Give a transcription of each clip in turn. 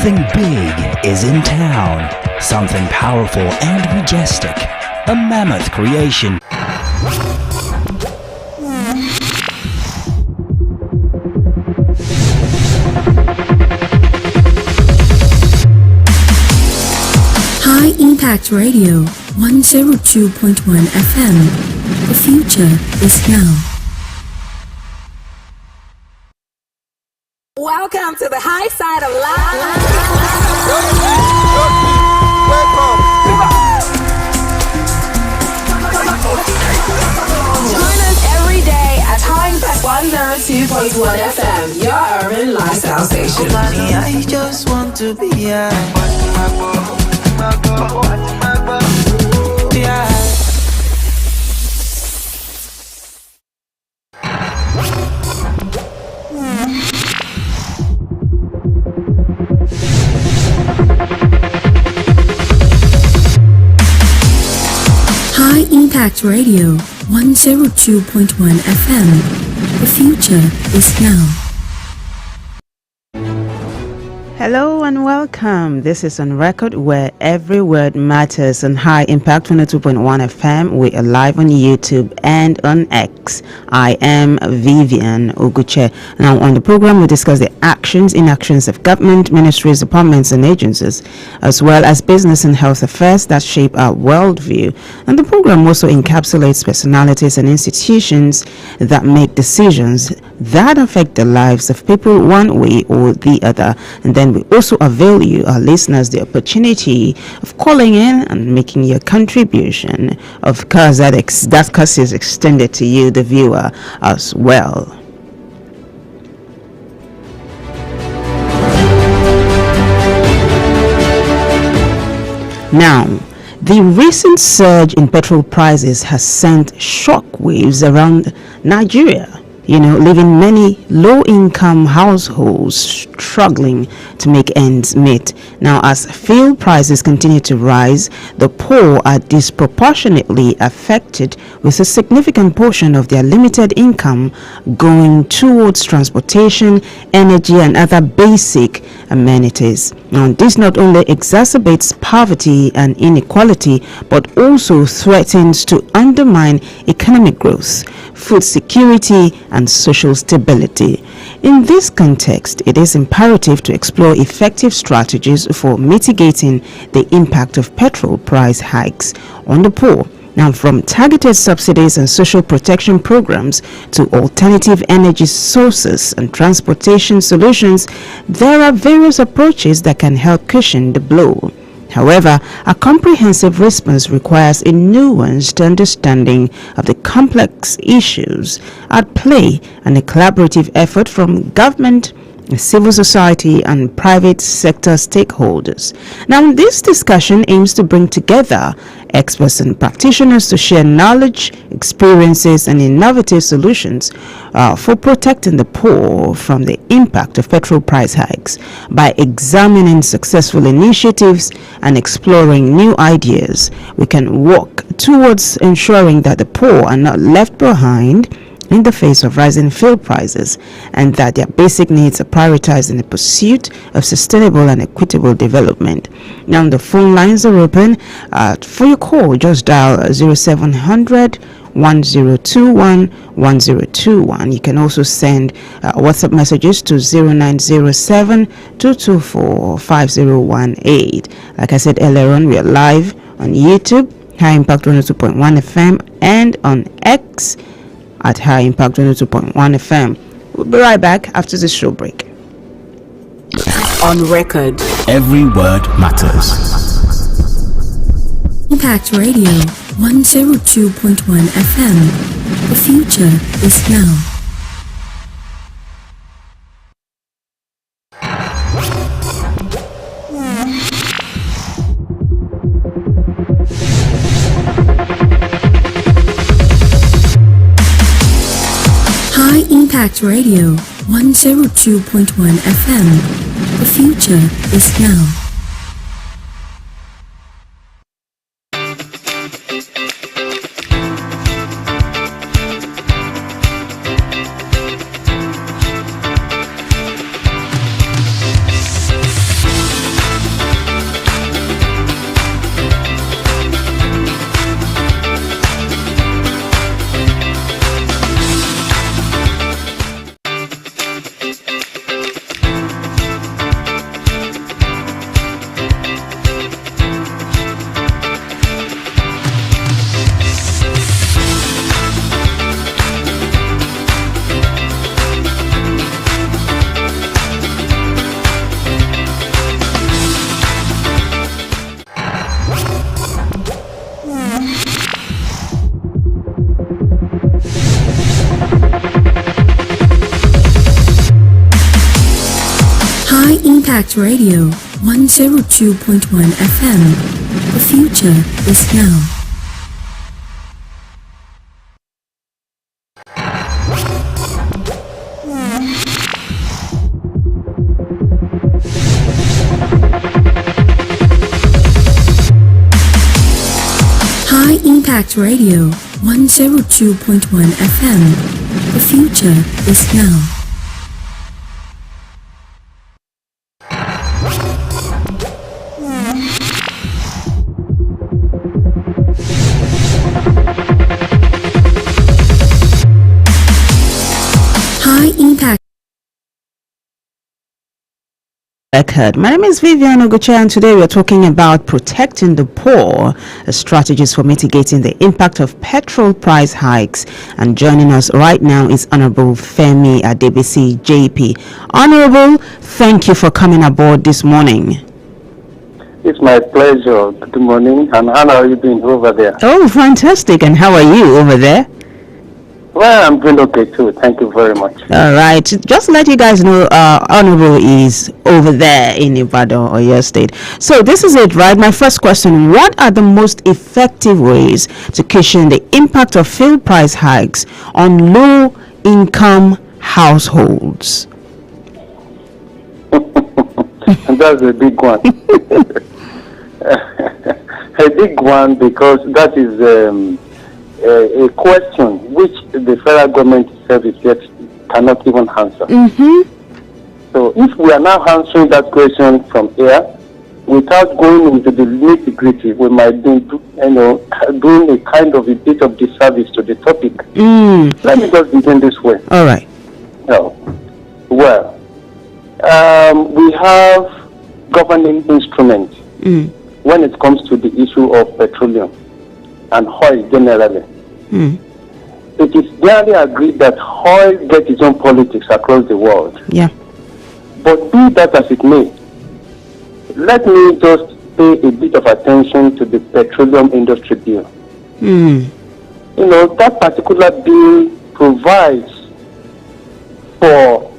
Something big is in town. Something powerful and majestic. A mammoth creation. High Impact Radio 102.1 FM. The future is now. Welcome to the high side of life. Join us every day at High Impact 102.1 FM, your urban lifestyle station. I just want to be yeah. High Impact Radio 102.1 FM. The future is now. Hello and welcome. This is On Record, where every word matters, on High Impact 102.1 FM. We are live on YouTube and on X. I am Vivian Oguche. Now on the program we discuss the actions, inactions of government, ministries, departments and agencies, as well as business and health affairs that shape our worldview. And the program also encapsulates personalities and institutions that make decisions that affect the lives of people one way or the other. And then we also avail you, our listeners, the opportunity of calling in and making your contribution. Of course, that course is extended to you, the viewer, as well. Now, the recent surge in petrol prices has sent shockwaves around Nigeria, leaving many low-income households struggling to make ends meet. Now, as fuel prices continue to rise, the poor are disproportionately affected, with a significant portion of their limited income going towards transportation, energy, and other basic amenities. Now, this not only exacerbates poverty and inequality, but also threatens to undermine economic growth, food security, and social stability. In this context, it is imperative to explore effective strategies for mitigating the impact of petrol price hikes on the poor. Now, from targeted subsidies and social protection programs to alternative energy sources and transportation solutions, there are various approaches that can help cushion the blow. However, a comprehensive response requires a nuanced understanding of the complex issues at play and a collaborative effort from government, civil society, and private sector stakeholders. Now, this discussion aims to bring together experts and practitioners to share knowledge, experiences, and innovative solutions for protecting the poor from the impact of petrol price hikes. By examining successful initiatives and exploring new ideas, we can work towards ensuring that the poor are not left behind in the face of rising fuel prices, and that their basic needs are prioritized in the pursuit of sustainable and equitable development. Now, the phone lines are open. For your call, just dial 0700 1021 1021. You can also send WhatsApp messages to 0907 224 5018. Like I said earlier on, we are live on YouTube, High Impact 102.1 FM, and on X at High Impact 102.1 FM. We'll be right back after this show break. On Record. Every word matters. Impact Radio 102.1 FM. The future is now. High Impact Radio 102.1 FM. The future is now. Impact Radio 102.1 FM. The future is now. High Impact Radio 102.1 FM. The future is now. High Impact. My name is Vivian Oguche, and today we are talking about protecting the poor, strategies for mitigating the impact of petrol price hikes. And joining us right now is Honorable Femi Adebisi, JP. Honorable, thank you for coming aboard this morning. It's my pleasure. Good morning. And how are you doing over there? Oh, fantastic. And how are you over there? Well, I'm doing okay too. Thank you very much. All right. Just to let you guys know, Honorable is over there in Ibadan or your state. So this is it, right? My first question: what are the most effective ways to cushion the impact of fuel price hikes on low-income households? And that's a big one. A big one, because that is a question which the federal government service yet cannot even answer. Mm-hmm. So if we are now answering that question from here without going into the nitty-gritty, we might be, doing a kind of a bit of disservice to the topic. Let me just begin this way. All right. Well, we have governing instruments when it comes to the issue of petroleum and oil generally. It is generally agreed that oil gets its own politics across the world. Yeah. But be that as it may, let me just pay a bit of attention to the petroleum industry bill. That particular bill provides for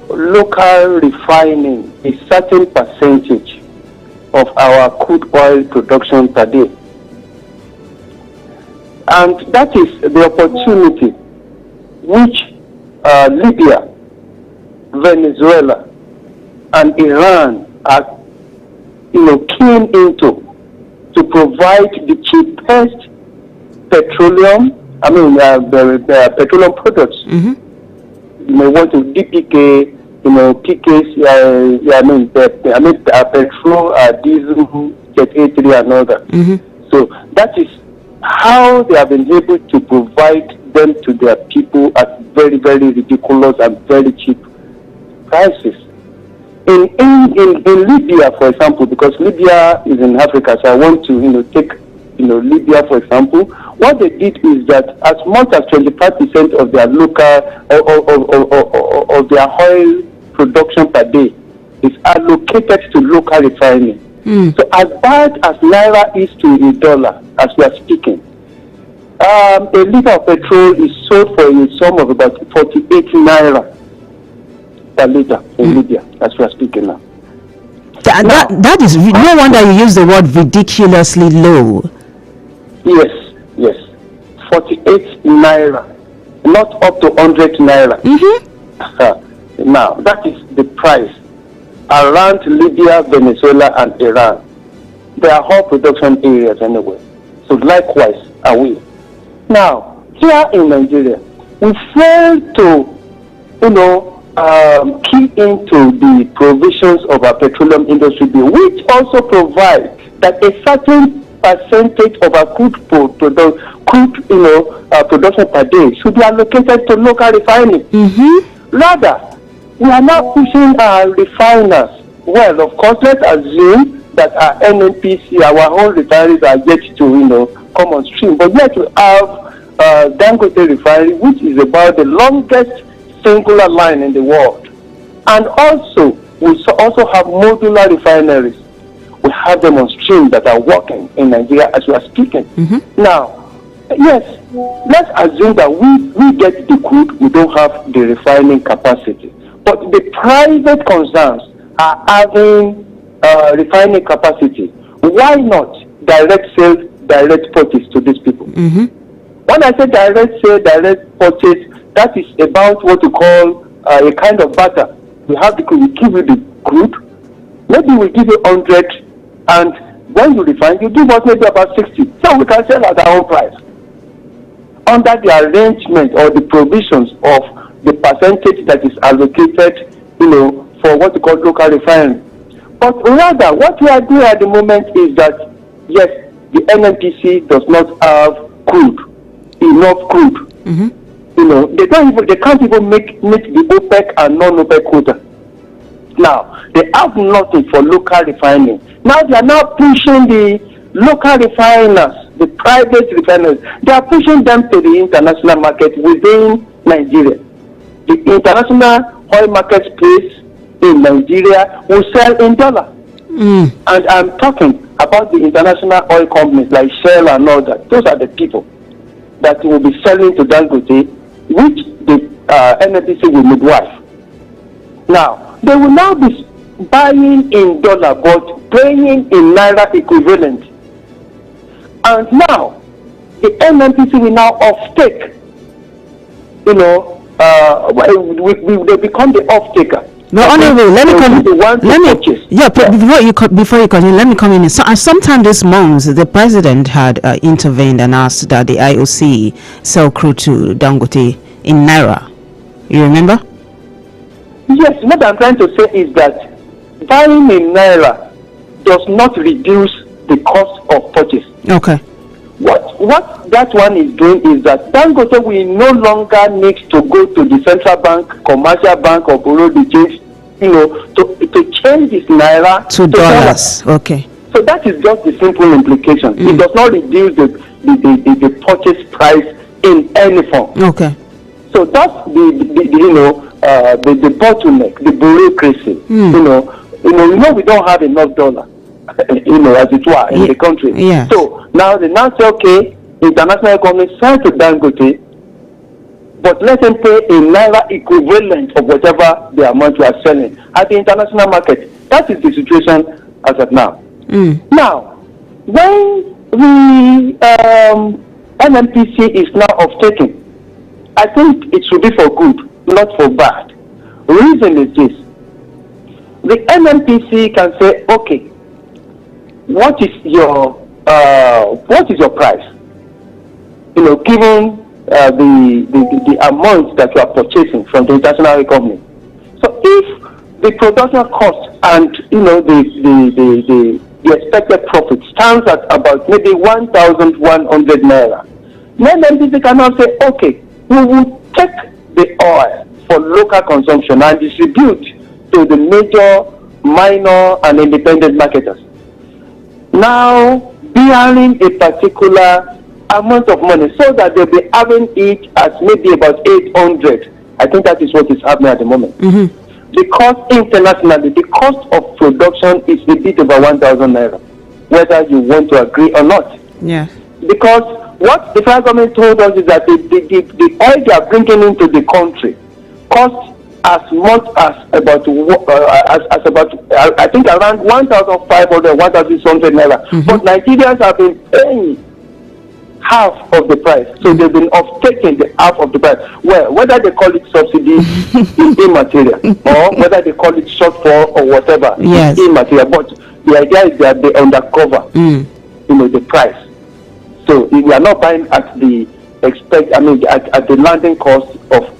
local refining a certain percentage of our crude oil production per day. And that is the opportunity which Libya, Venezuela, and Iran are, keen into to provide the cheapest petroleum. The petroleum products. Mm-hmm. You may want to DPK, PKs. Petrol, diesel, Jet A3, and all that. Mm-hmm. So that is how they have been able to provide them to their people at very, very ridiculous and very cheap prices. In Libya, for example, because Libya is in Africa, so I want to take Libya for example. What they did is that as much as 25% of their local of their oil production per day is allocated to local refining. So as bad as naira is to a dollar, as we are speaking, a liter of petrol is sold for a sum of about 48 naira per liter in Libya, as we are speaking now. That is no wonder you use the word ridiculously low. Yes. 48 naira, not up to 100 naira. Now, that is the price around Libya, Venezuela, and Iran. They are all production areas anyway. So likewise are we. Now, here in Nigeria, we fail to, key into the provisions of our petroleum industry bill, which also provides that a certain percentage of our crude production per day should be allocated to local refining. Rather, we are now pushing our refiners. Well, of course, let's assume that our NNPC, our own refineries are yet to, come on stream. But yet we have Dangote refinery, which is about the longest singular line in the world. And also, we also have modular refineries. We have them on stream that are working in Nigeria as we are speaking. Now, yes, let's assume that we get the crude, we don't have the refining capacity. But the private concerns are having refining capacity, why not direct sales, direct purchase to these people? When I say direct sale, direct purchase, that is about what you call a kind of barter. We give you the crude, maybe we give you 100, and when you refine, you give us maybe about 60, so we can sell at our own price. Under the arrangement or the provisions of the percentage that is allocated, for what we call local refinery. But rather, what we are doing at the moment is that, yes, the NNPC does not have enough crude. They can't even meet the OPEC and non-OPEC quota. Now, they have nothing for local refining. Now they are now pushing the local refiners, the private refiners, they are pushing them to the international market within Nigeria. The international oil marketplace in Nigeria will sell in dollar. And I'm talking about the international oil companies like Shell and all that. Those are the people that will be selling to Dangote, which the NNPC will midwife. Now, they will now be buying in dollar but paying in naira equivalent. And now, the NNPC will now off-take. They become the off-taker. No, honorable, let me come. Before you continue, let me come in. So, sometime this month, the president had intervened and asked that the IOC sell crude to Dangote in naira. You remember? Yes. What I'm trying to say is that buying in naira does not reduce the cost of purchase. Okay. What that one is doing is that Dangote will no longer need to go to the central bank, commercial bank, or borrow the change, to change his naira to dollars. Okay. So that is just the simple implication. It does not reduce the purchase price in any form. Okay. So that's the bottleneck, the bureaucracy. We don't have enough dollar. As it were, in the country. Yeah. So now they now say, okay, international companies sell to Dangote, but let them pay a naira equivalent of whatever the amount you are selling at the international market. That is the situation as of now. Now, when the NNPC is now off-taking, I think it should be for good, not for bad. Reason is this: the NNPC can say, okay, what is your price? Given the amount that you are purchasing from the international company. So if the production cost and the expected profit stands at about maybe 1,100 naira, then NNPC cannot say, okay, we will take the oil for local consumption and distribute to the major, minor, and independent marketers. Now bearing a particular amount of money so that they'll be having it as maybe about 800. I think that is what is happening at the moment. Because internationally, the cost of production is a bit over 1,000 naira, whether you want to agree or not. Yeah. Because what the federal government told us is that the oil they are bringing into the country costs as much as about I think around 1,500, 1,600 naira. But Nigerians have been paying half of the price, so they've been off-taking the half of the price. Well, whether they call it subsidy is immaterial, or whether they call it shortfall or whatever, is immaterial. But the idea is that they undercover, the price. So we are not buying at the at the landing cost of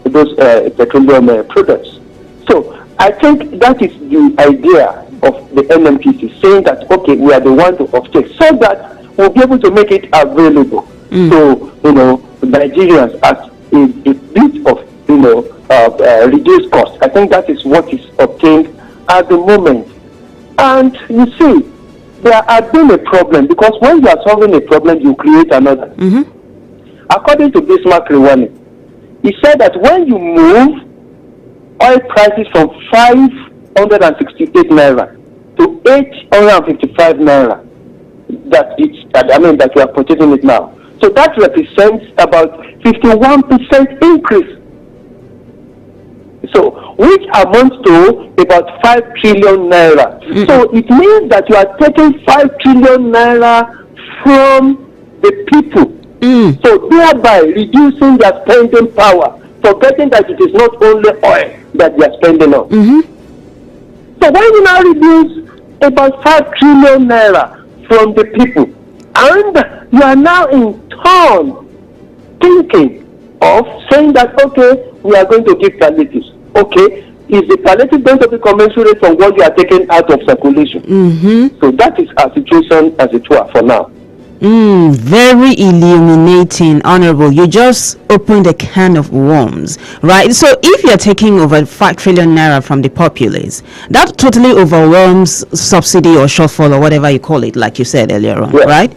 those petroleum products. So I think that is the idea of the NNPC, saying that okay, we are the one to off-take, so that we'll be able to make it available to Nigerians at a bit of reduced cost. I think that is what is obtained at the moment. And you see, there has been a problem, because when you are solving a problem, you create another. According to Bismarck Rewani, he said that when you move oil prices from 568 naira to 855 naira, that we are purchasing it now. So that represents about 51% increase. So, which amounts to about 5 trillion naira. So it means that you are taking 5 trillion naira from the people. So thereby reducing their spending power, forgetting that it is not only oil that they are spending on. So when you now reduce about 5 trillion naira from the people, and you are now in turn thinking of saying that, okay, we are going to give palliatives. Okay, is the palliative going to be commensurate from what you are taking out of circulation? So that is our situation as it were for now. Very illuminating, Honorable. You just opened a can of worms, right? So if you're taking over 5 trillion naira from the populace, that totally overwhelms subsidy or shortfall or whatever you call it, like you said earlier on, right?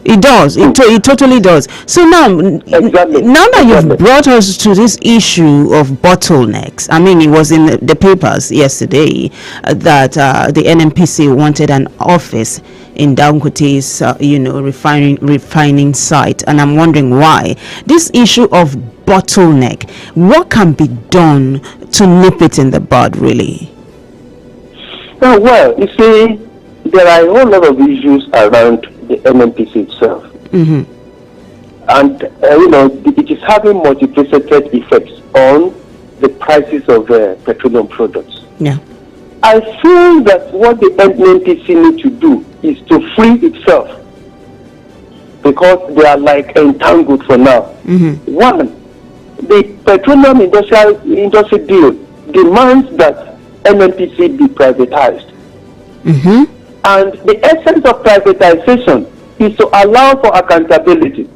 It does. It totally does. So now, now that you've brought us to this issue of bottlenecks, I mean, it was in the papers yesterday that the NNPC wanted an office in Dangote's, refining site, and I'm wondering why. This issue of bottleneck, what can be done to nip it in the bud, really? Well, you see, there are a whole lot of issues around the NNPC itself. And, it is having multifaceted effects on the prices of petroleum products. Yeah. I feel that what the NNPC need to do is to free itself, because they are like entangled for now. One, the petroleum industry deal demands that NNPC be privatized. And the essence of privatization is to allow for accountability,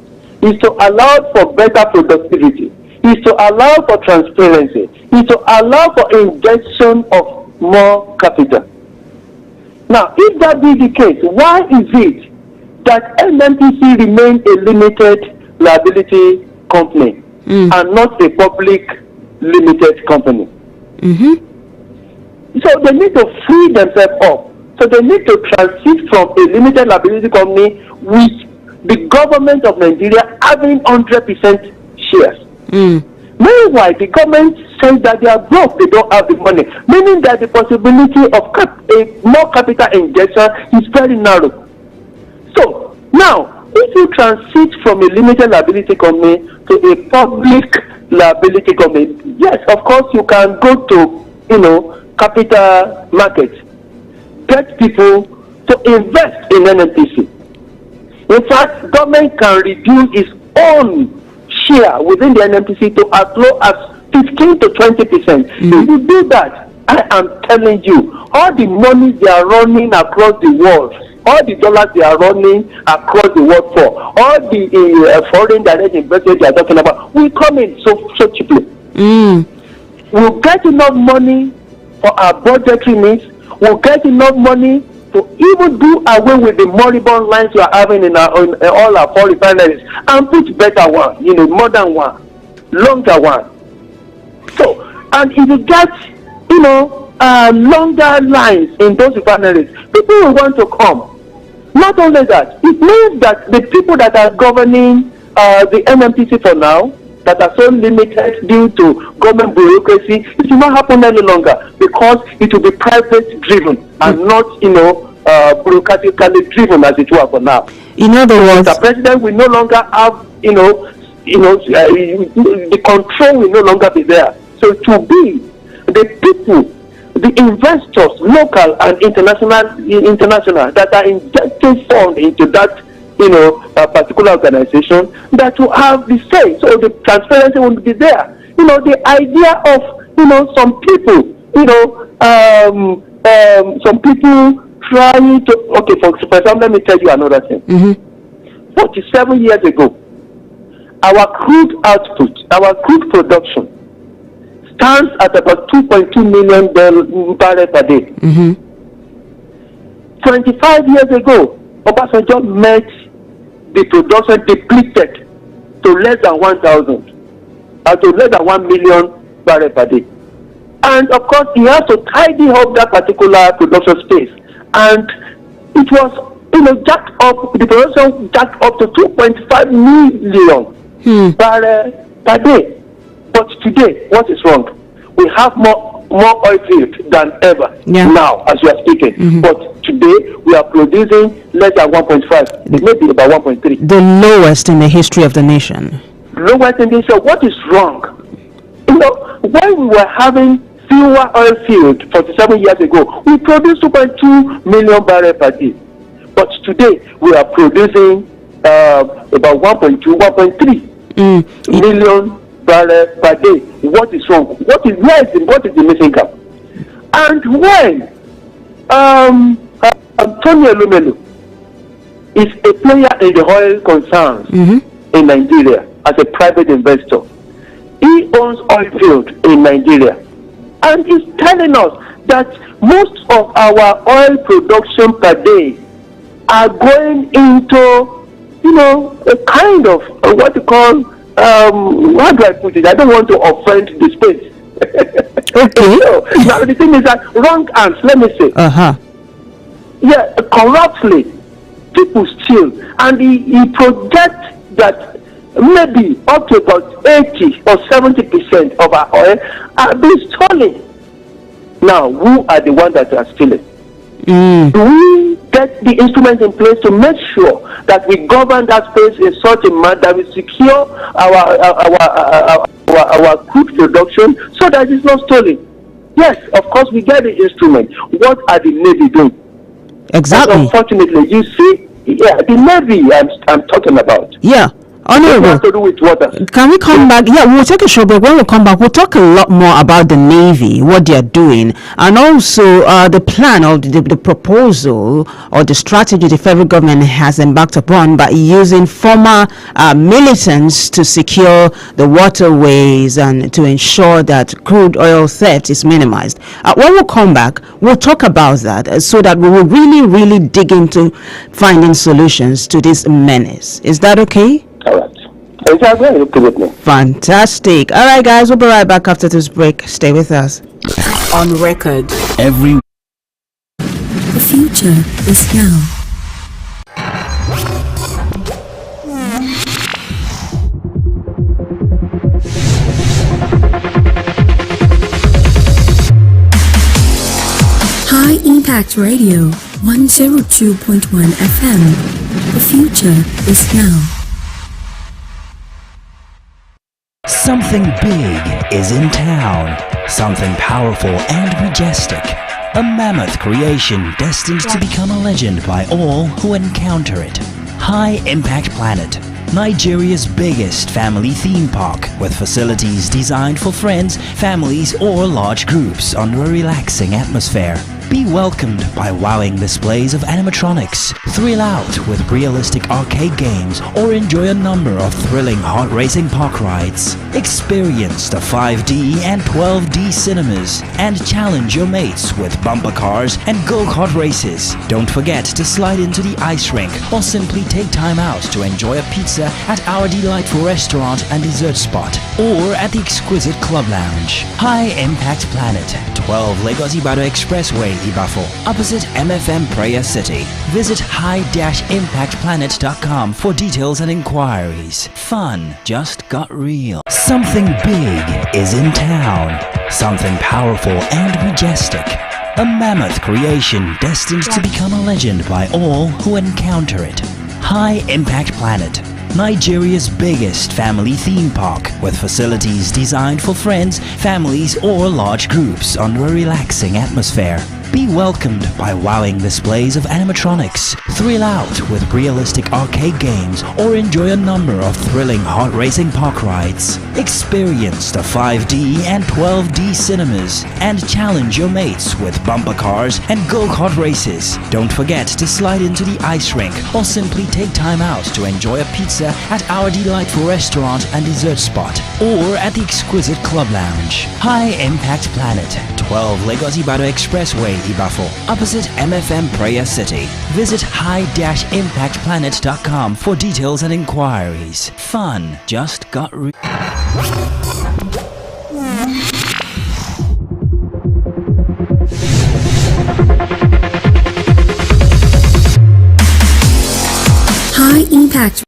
is to allow for better productivity, is to allow for transparency, is to allow for injection of more capital. Now, if that be the case, why is it that NNPC remains a limited liability company and not a public limited company? So they need to free themselves up. So they need to transit from a limited liability company with the government of Nigeria having 100% shares. Meanwhile, the government says that they are broke, they don't have the money, meaning that the possibility of a more capital injection is very narrow. So now, if you transit from a limited liability company to a public liability company, yes, of course, you can go to, capital markets, get people to invest in NNPC. In fact, government can reduce its own share within the NNPC to as low as 15 to 20%. If you do that, I am telling you, all the money they are running across the world, all the dollars they are running across the world for, all the foreign direct investment they are talking about, will come in so cheaply. We'll get enough money for our budgetary needs. We'll get enough money to even do away with the moribund lines we are having in all our four refineries and put better one, modern one, longer one. So, and if you get, longer lines in those refineries, people will want to come. Not only that, it means that the people that are governing the NNPC for now, that are so limited due to government bureaucracy, it will not happen any longer, because it will be private driven and not, bureaucratically driven, as it were for now. In other words, the president will no longer have, the control will no longer be there. So it will be the people, the investors, local and international, that are injecting funds into that, a particular organization, that will have the say. So the transparency will be there. The idea of, some people, some people trying to, okay, for example, let me tell you another thing. 47 years ago, our crude output, our crude production stands at about 2.2 million barrels per day. 25 years ago, Obasanjo met the production depleted to less than 1,000, to less than 1 million barrels per day. And of course, he has to tidy up that particular production space. And it was, jacked up, the production jacked up to 2.5 million barrels per day. But today, what is wrong? We have more oil fields than ever now, as we are speaking. But today, we are producing less than 1.5, maybe about 1.3. The lowest in the history of the nation. Lowest in the nation. What is wrong? When we were having fewer oil fields 47 years ago, we produced 2.2 million barrels per day. But today, we are producing about 1.2, 1.3 million barrels per day. What is wrong? What is the missing gap? And when Tony Elumelu is a player in the oil concerns in Nigeria as a private investor, he owns oil fields in Nigeria, and he's telling us that most of our oil production per day are going into, a kind of what you call, how do I put it? I don't want to offend the space. Okay. Now the thing is that wrong hands, let me say. Yeah, corruptly, people steal, and he projects that maybe up to about 80 or 70% of our oil are being stolen. Now, who are the ones that are stealing? Do we get the instruments in place to make sure that we govern that space in such a manner that we secure our crude production so that it's not stolen? Yes, of course, we get the instrument. What are the Navy doing? Exactly. And unfortunately, you see, the Navy I'm talking about. Yeah. Honorable, to do with water. Can we come back? Yeah, we'll take a short break. When we come back, we'll talk a lot more about the Navy, what they are doing, and also the plan or the proposal or the strategy the federal government has embarked upon by using former militants to secure the waterways and to ensure that crude oil theft is minimized. When we come back, we'll talk about that so that we will really, really dig into finding solutions to this menace. Is that okay? All right. Exactly. Okay with me. Fantastic. All right, guys, we'll be right back after this break. Stay with us. On record. Every The future is now. High Impact Radio 102.1 FM. The future is now. Something big is in town. Something powerful and majestic. A mammoth creation destined to become a legend by all who encounter it. High Impact Planet, Nigeria's biggest family theme park with facilities designed for friends, families, or large groups under a relaxing atmosphere. Be welcomed by wowing displays of animatronics, thrill out with realistic arcade games, or enjoy a number of thrilling heart-racing park rides. Experience the 5D and 12D cinemas and challenge your mates with bumper cars and go-kart races. Don't forget to slide into the ice rink or simply take time out to enjoy a pizza at our delightful restaurant and dessert spot, or at the exquisite club lounge. High Impact Planet, 12 Lagos Ibadan Expressway, Ibafo, opposite MFM Prayer City. Visit high-impactplanet.com for details and inquiries. Fun just got real. Something big is in town. Something powerful and majestic. A mammoth creation destined to become a legend by all who encounter it. High Impact Planet, Nigeria's biggest family theme park with facilities designed for friends, families, or large groups under a relaxing atmosphere. Be welcomed by wowing displays of animatronics, thrill out with realistic arcade games, or enjoy a number of thrilling heart-racing park rides. Experience the 5D and 12D cinemas and challenge your mates with bumper cars and go-kart races. Don't forget to slide into the ice rink or simply take time out to enjoy a pizza at our delightful restaurant and dessert spot, or at the exquisite club lounge. High Impact Planet, 12 Lagos Ibadan Expressway, Ibafo, opposite MFM Prayer City. Visit high-impactplanet.com for details and inquiries. Fun just got real. High Impact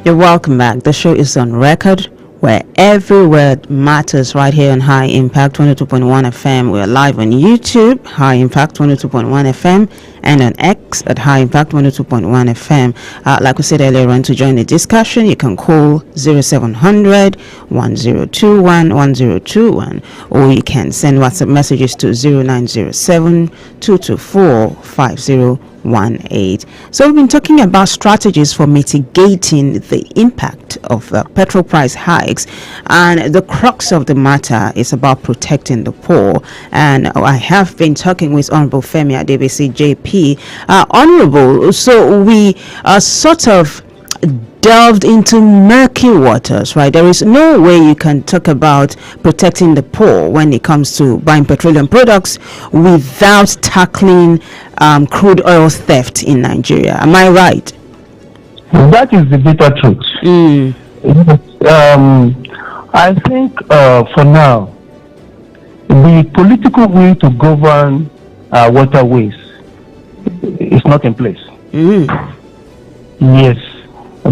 You're welcome back. The show is on record, where every word matters, right here on High Impact 102.1 FM. We're live on YouTube, High Impact 102.1 FM, and on X at High Impact 102.1 FM. Like we said earlier on, to join the discussion, you can call 0700 1021 1021, or you can send WhatsApp messages to 0907 224 5018. So we've been talking about strategies for mitigating the impact of petrol price hikes, and the crux of the matter is about protecting the poor. And I have been talking with Honorable Femi Adebisi JP. Honorable, so we are sort of delved into murky waters, right? There is no way you can talk about protecting the poor when it comes to buying petroleum products without tackling crude oil theft in Nigeria. Am I right? That is the bitter truth. I think for now, the political will to govern our waterways is not in place. Yes.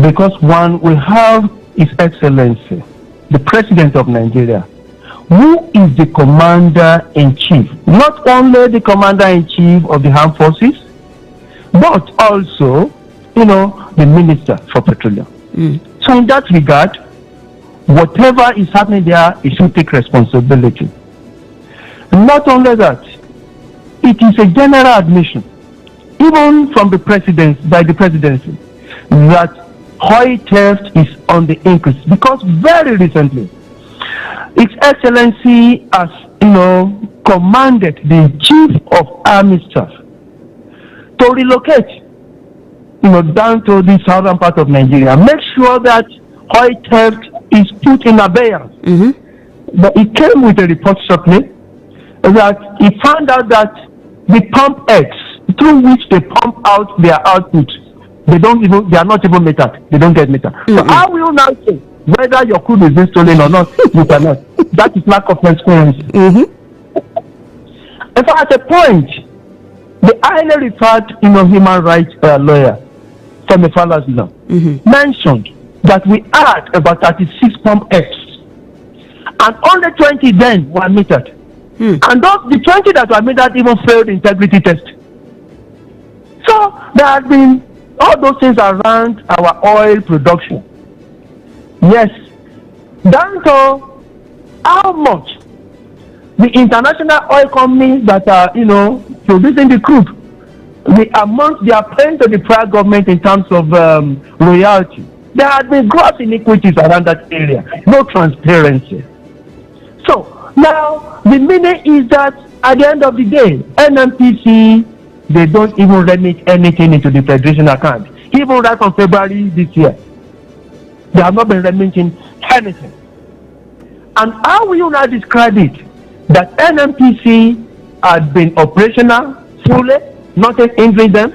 Because one, we have His Excellency, the President of Nigeria, who is the Commander-in-Chief, not only the Commander-in-Chief of the Armed Forces, but also, the Minister for Petroleum. So in that regard, whatever is happening there, he should take responsibility. Not only that, it is a general admission, even from the by the presidency, that oil theft is on the increase, because very recently His Excellency has commanded the Chief of Army Staff to relocate down to the southern part of Nigeria, make sure that oil theft is put in abeyance. But it came with a report shortly that he found out that the pump X through which they pump out their output, they are not even metered. They don't get metered. So how will you now say whether your crude is being stolen or not? You cannot. That is lack of transparency. In fact, at a point, the highly referred human rights lawyer from the Fala's Law mentioned that we had about 36 pump X, and only 20 then were metered. And the 20 that were metered even failed integrity test. So there have been all those things around our oil production. Yes, down to how much the international oil companies that are, producing the crude, the amount they are paying to the private government in terms of royalty. There have been gross iniquities around that area. No transparency. So now the meaning is that at the end of the day, NNPC, they don't even remit anything into the Federation account. Even right from February this year, they have not been remitting anything. And how will you now describe it? That NNPC had been operational fully, nothing hindering them?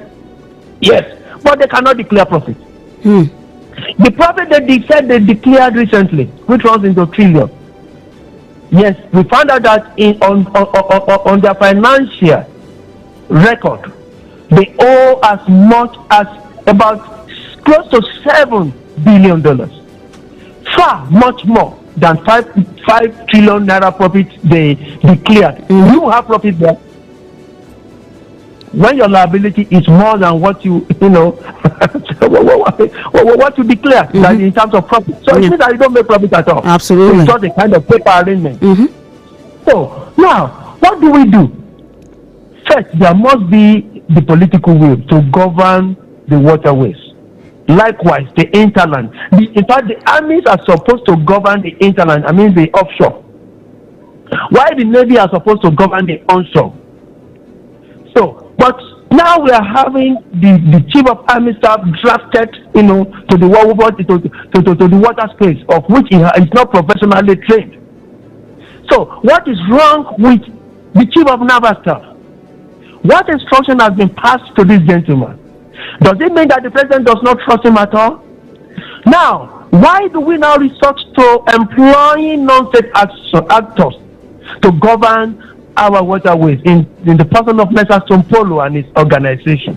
Yes, but they cannot declare profit. The profit that they said they declared recently, which runs into trillion. Yes, we found out that on their financial record, they owe as much as about close to $7 billion, far much more than 5 trillion naira profit they declared. You have profit there when your liability is more than what what you declare in terms of profit. So it means that you don't make profit at all. Absolutely. It's not a kind of paper arrangement. So now, what do we do? First, there must be the political will to govern the waterways. Likewise, the interland. In fact, the armies are supposed to govern the interland, the offshore. While the Navy are supposed to govern the onshore. So, but now we are having the Chief of Army Staff drafted, to the water space, of which he is not professionally trained. So, what is wrong with the Chief of Naval Staff? What instruction has been passed to this gentleman? Does it mean that the president does not trust him at all? Now, why do we now resort to employing non-state actors to govern our waterways in the person of Mr. Sompolo and his organization?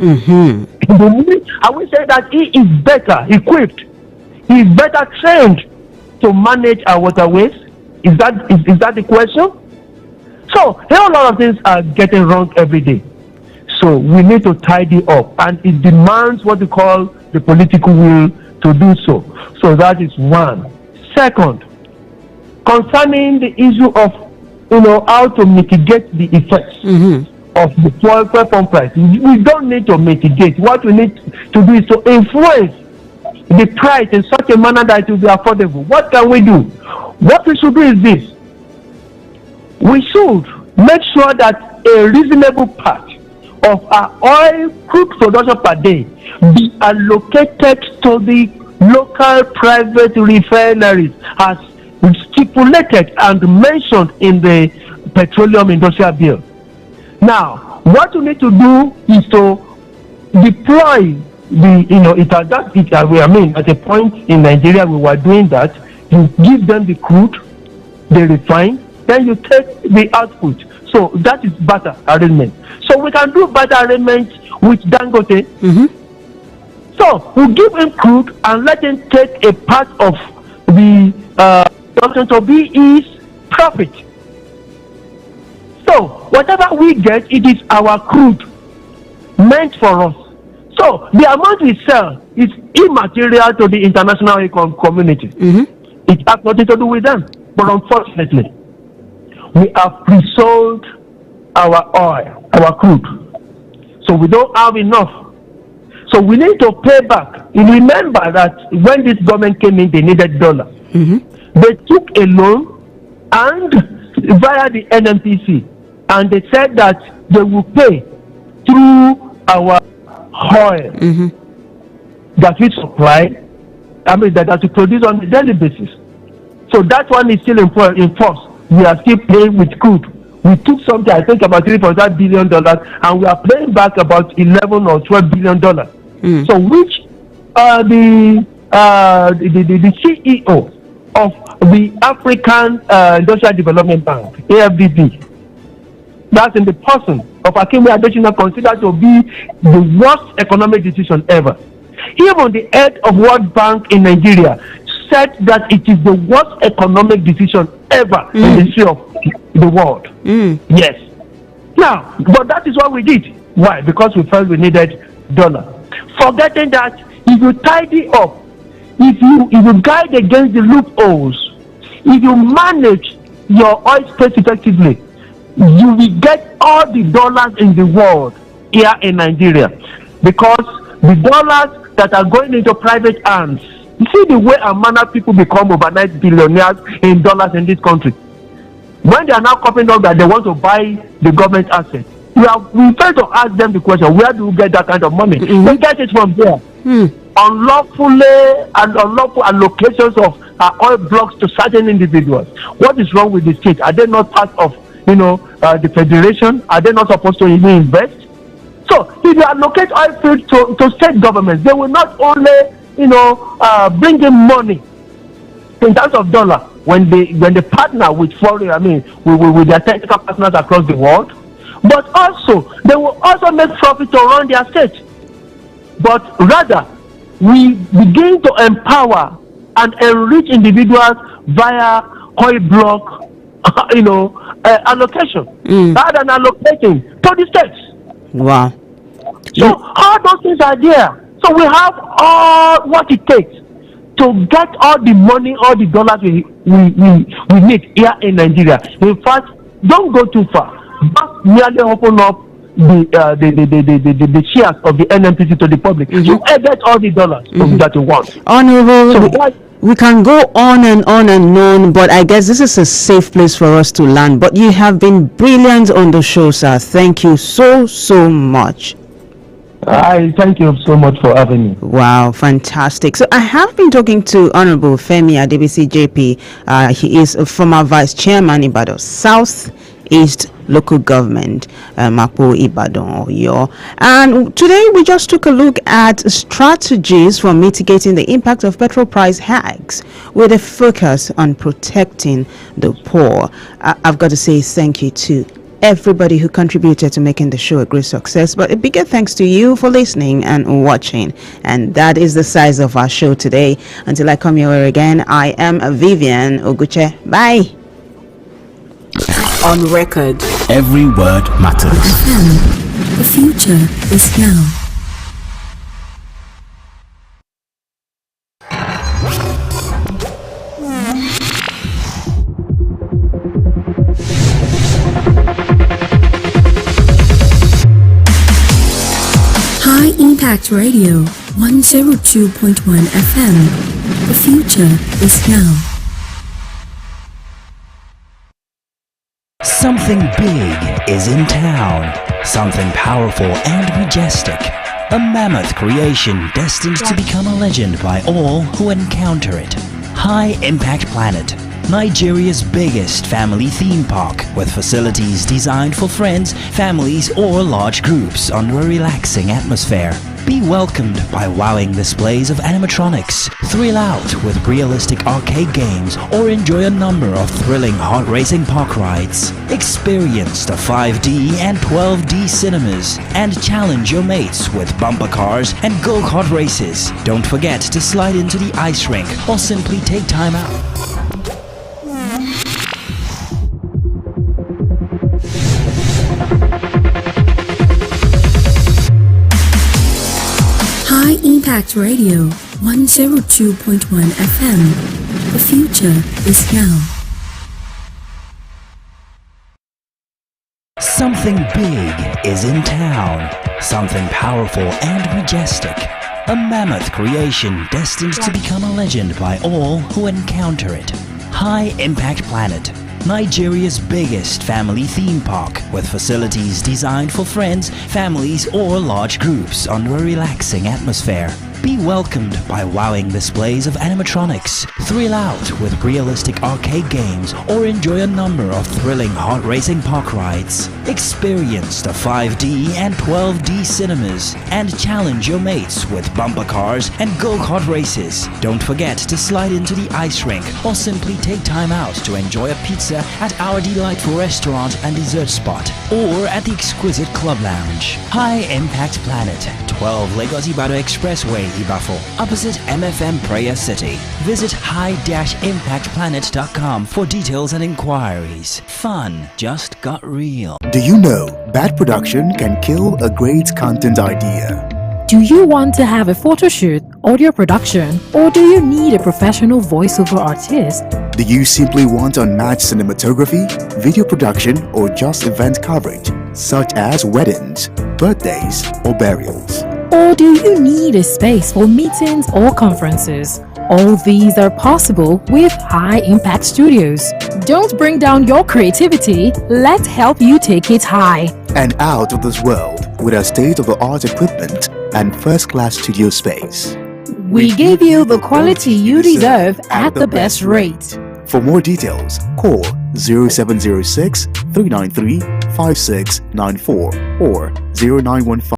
I will say that he is better equipped is better trained to manage our waterways? Is that the question? So a whole lot of things are getting wrong every day. So we need to tidy up, and it demands what we call the political will to do so. So that is one. Second, concerning the issue of how to mitigate the effects of the fuel pump price, we don't need to mitigate. What we need to do is to influence the price in such a manner that it will be affordable. What can we do? What we should do is this: we should make sure that a reasonable part of our oil crude production per day be allocated to the local private refineries as stipulated and mentioned in the petroleum industrial bill. Now, what you need to do is to deploy at a point in Nigeria we were doing that. You give them the crude, they refine, then you take the output. So that is barter arrangement. So we can do barter arrangements with Dangote. So we give him crude and let him take a part of the production to be his profit. So whatever we get, it is our crude meant for us. So the amount we sell is immaterial to the international community. It has nothing to do with them. But unfortunately, we have pre-sold our oil, our crude. So we don't have enough. So we need to pay back. You remember that when this government came in, they needed $. They took a loan and via the NNPC, and they said that they will pay through our oil that we supply, that we produce on a daily basis. So that one is still in force. We are still paying with crude. We took something, I think about $3.5 billion, and we are paying back about $11 or $12 billion. So which the CEO of the African Industrial Development Bank, AFDB, that's in the person of Akinwumi Adesina, considered to be the worst economic decision ever. Even the head of World Bank in Nigeria said that it is the worst economic decision ever in the history of the world. Yes. Now, but that is what we did. Why? Because we felt we needed $. Forgetting that if you tidy up, if you guide against the loopholes, if you manage your oil space effectively, you will get all the dollars in the world here in Nigeria, because the dollars that are going into private hands. You see the way and manner people become overnight billionaires in dollars in this country. When they are now copying up that they want to buy the government assets, we try to ask them the question: where do you get that kind of money? They get it from there. Unlawful allocations of oil blocks to certain individuals. What is wrong with the state? Are they not part of the federation? Are they not supposed to even invest? So if you allocate oil fields to state governments, they will not only bring in money in terms of dollar when they partner with foreign, with their technical partners across the world, but also they will also make profit to run their state. But rather, we begin to empower and enrich individuals via oil block, allocation, rather than allocating to the states. Wow. So all those things are there. So we have all what it takes to get all the money, all the dollars we need here in Nigeria. In fact, don't go too far. Just merely open up the shares of the NNPC to the public. You get all the dollars that you want. Honorable, we can go on and on, but I guess this is a safe place for us to land. But you have been brilliant on the show, sir. Thank you so much. I thank you so much for having me. Wow, fantastic. So I have been talking to Honorable Femi Adebisi JP. He is a former Vice Chairman in Ibadan South East Local Government, Mapo Ibadan Oyo. And today we just took a look at strategies for mitigating the impact of petrol price hikes with a focus on protecting the poor. I've got to say thank you to everybody who contributed to making the show a great success. But a bigger thanks to you for listening and watching. And that is the size of our show today. Until I come your way again, I am Vivian Oguche. Bye. On record. Every word matters. FM. The future is now. High Impact Radio 102.1 FM. The future is now. Something big is in town. Something powerful and majestic. A mammoth creation destined to become a legend by all who encounter it. High Impact Planet, Nigeria's biggest family theme park with facilities designed for friends, families, or large groups under a relaxing atmosphere. Be welcomed by wowing displays of animatronics, thrill out with realistic arcade games, or enjoy a number of thrilling heart-racing park rides. Experience the 5D and 12D cinemas and challenge your mates with bumper cars and go-kart races. Don't forget to slide into the ice rink or simply take time out. High Impact Radio 102.1 FM. The future is now. Something big is in town. Something powerful and majestic. A mammoth creation destined to become a legend by all who encounter it. High Impact Planet, Nigeria's biggest family theme park with facilities designed for friends, families, or large groups under a relaxing atmosphere. Be welcomed by wowing displays of animatronics, thrill out with realistic arcade games, or enjoy a number of thrilling heart-racing park rides. Experience the 5D and 12D cinemas and challenge your mates with bumper cars and go-kart races. Don't forget to slide into the ice rink or simply take time out to enjoy a pizza at our delightful restaurant and dessert spot, or at the exquisite club lounge. High Impact Planet, 12 Lagos Ibadan Expressway, Ibafo, opposite MFM Prayer City. Visit high-impactplanet.com for details and inquiries. Fun just got real. Do you know bad production can kill a great content idea? Do you want to have a photo shoot, audio production, or do you need a professional voiceover artist? Do you simply want unmatched cinematography, video production, or just event coverage, such as weddings, birthdays, or burials? Or do you need a space for meetings or conferences? All these are possible with High Impact Studios. Don't bring down your creativity, let's help you take it high. And out of this world with our state-of-the-art equipment and first-class studio space. We give you the quality you deserve at the best rate. For more details, call 0706 393 5694 or 0915